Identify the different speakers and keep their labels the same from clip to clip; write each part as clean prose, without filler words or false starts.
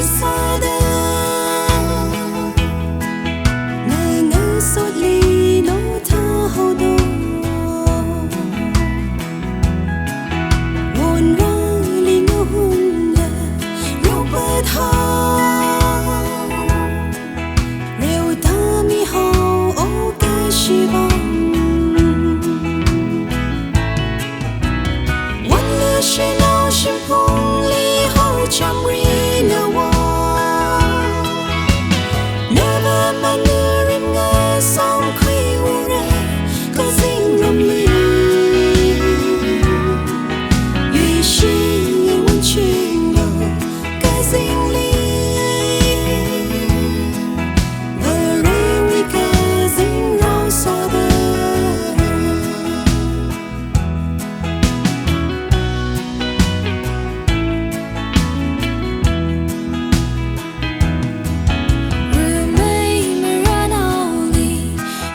Speaker 1: Sada ngasotli notha haodo Wonrali ngahunda reophathao reophathao kashivam Wonlo shunao shimphungli nawon nava manarim ngasamkhuiwura kazingramli Yuishiyei wonchinglo kazingramli Varewui kazingrao sada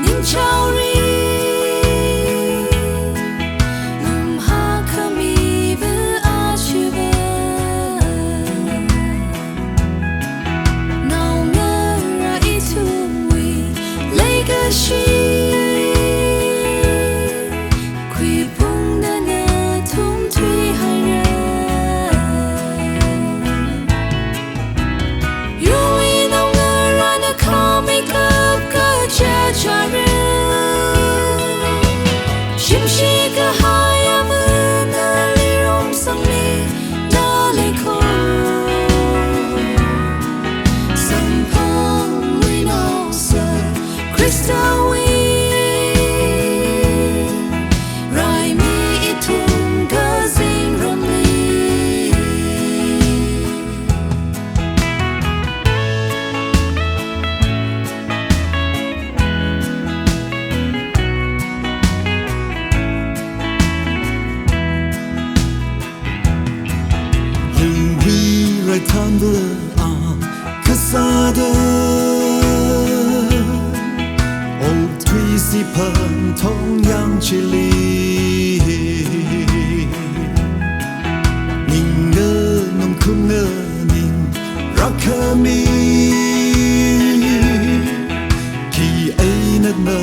Speaker 1: ningzaori lumha khamiva ajava ithum ithum kazingramli
Speaker 2: Khisa si phận thông yang chili ning ngơ nong khum ngơ ning rakami ki ai na na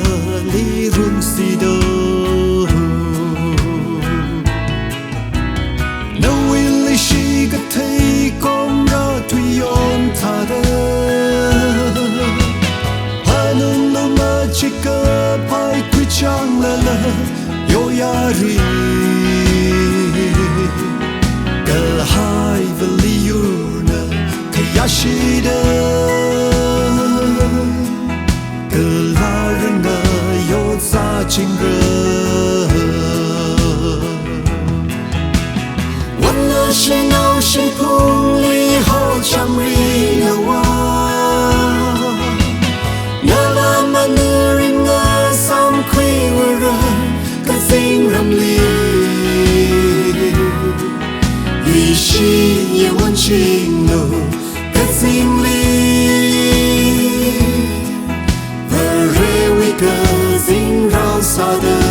Speaker 2: li run si do no will she got take on the tuyon sada hanun no machika pai kachamnaoli yoyari hai valiuna kayashida kalaranga yoza chingra Wonlo shunao shimphungli kachamnaoli nava manarim ngasamkhuiwura kazingramli Yuishiyei wonchinglo kazingramli Varewui kazingrao sada